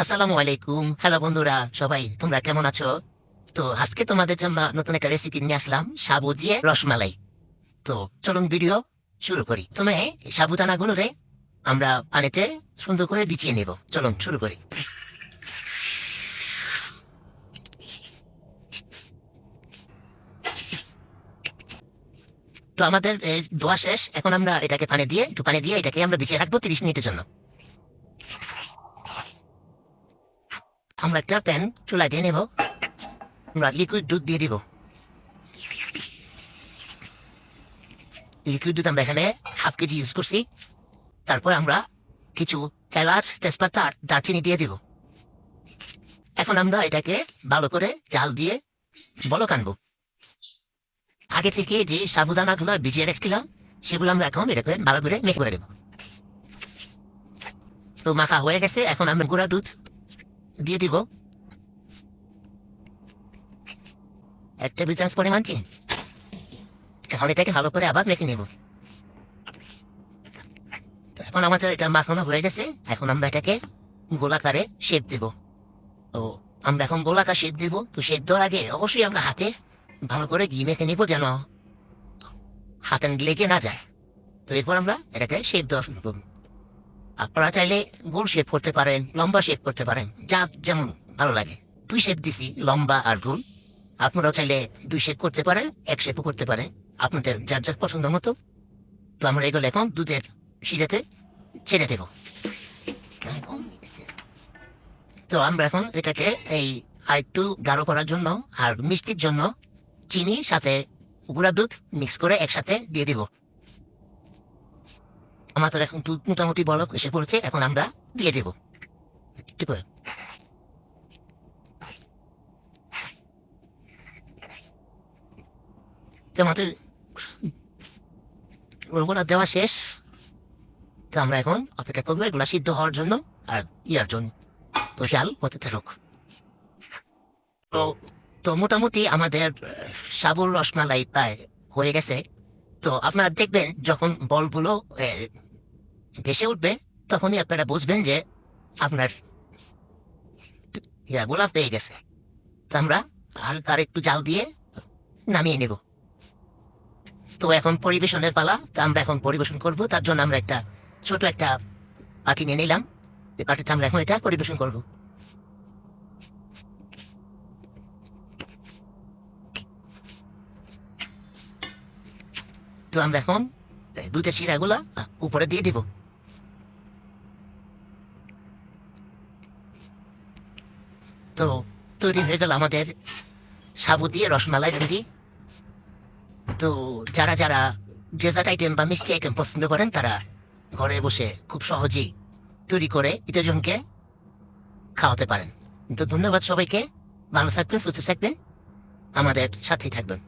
আসসালামু আলাইকুম। হ্যালো বন্ধুরা, সবাই তোমরা কেমন আছো? তো আজকে তোমাদের জন্য নতুন একটা রেসিপি নিয়ে আসলাম, সাবু দিয়ে রসমালাই। তো চলুন ভিডিও শুরু করি। তুমি সাবুদানাগুলো রে আমরা পানিতে সুন্দর করে বিছিয়ে নেব। চলুন শুরু করি। তো আমাদের ধোয়া শেষ। এখন আমরা এটাকে একটু পানি দিয়ে এটাকে আমরা বিছিয়ে রাখবো 30 মিনিটের জন্য। আমরা একটা প্যান চুলায় দিয়ে নেব। আমরা লিকুইড দুধ দিয়ে দিব। লিকুইড দুধ আমরা এখানে হাফ কেজি ইউজ করছি। তারপর আমরা কিছু এলাচ, তেজপাতা আর দারচিনি দিয়ে দিব। এখন আমরা এটাকে ভালো করে জাল দিয়ে বলক আনবো। আগে থেকে যে সাবুদানাগুলো ভিজিয়ে রেখেছিলাম সেগুলো আমরা এখন এটাকে ভালো করে মেখে করে দেব। তো মাখা হয়ে গেছে। এখন আমরা গুঁড়া দুধ দিয়ে দিব, 1 টেবিল চামচ পরিমাণ চিনি। এখন এটাকে ভালো করে আবার মেখে নেব। তো এখন আমাদের এটা মাখানো হয়ে গেছে। এখন আমরা এটাকে গোলাকারে শেপ দেব। তো আমরা এখন গোলাকার শেপ দেব। তো শেপ দেওয়ার আগে অবশ্যই আমরা হাতে ভালো করে ঘি মেখে নিব, যেন হাতে লেগে না যায়। তো এরপর আমরা এটাকে শেপ দেওয়া শুরু করব। আপনারা চাইলে গোল শেপ করতে পারেন, লম্বা শেপ করতে পারেন, যা যেমন ভালো লাগে। 2 শেপ দিছি, লম্বা আর গোল। আপনারাও চাইলে 2 শেপ করতে পারেন, 1 শেপও করতে পারেন, আপনাদের যার যার পছন্দ মতো। তো আমরা এগুলো এখন দুধের শিরাতে ছেড়ে দেব। তো আমরা এখন এটাকে আর একটু গাঢ় করার জন্য আর মিষ্টির জন্য চিনি সাথে গুঁড়া দুধ মিক্স করে একসাথে দিয়ে দিব। আমাদের এখন দুধ মোটামুটি বলক এসে পড়েছে। এখন আমরা দিয়ে দেব একটু করে। তো আমাদের ওগুলো দেওয়া শেষ। তো আমরা এখন অপেক্ষা করবো এগুলা সিদ্ধ হওয়ার জন্য আর ইয়ার জন্য। তো জাল হতে থাকুক। তো তো মোটামুটি আমাদের সাবুর রসমালাই প্রায় হয়ে গেছে। তো আপনারা দেখবেন যখন বলগুলো ভেসে উঠবে তখনই আপনারা বুঝবেন যে আপনার ইয়াগুলা পেয়ে গেছে। তো আমরা হালকা আর একটু জাল দিয়ে নামিয়ে নেব। তো এখন পরিবেশনের পালা। তো আমরা এখন পরিবেশন করব। তার জন্য আমরা ছোট একটা বাটি নিয়ে নিলাম। এই বাটিতে আমরা এখন এটা পরিবেশন করব। তো আমরা এখন দুধের শিরাগুলা উপরে দিয়ে দিব। তো তৈরি হয়ে গেল আমাদের সাবু দিয়ে রসমালাই রেডি। তো যারা যারা ডেজার্ট আইটেম বা মিষ্টি আইটেম পছন্দ করেন তারা ঘরে বসে খুব সহজেই তৈরি করে ইতজনকে খাওয়াতে পারেন। তো ধন্যবাদ সবাইকে। ভালো থাকবেন, সুস্থ থাকবেন, আমাদের সাথেই থাকবেন।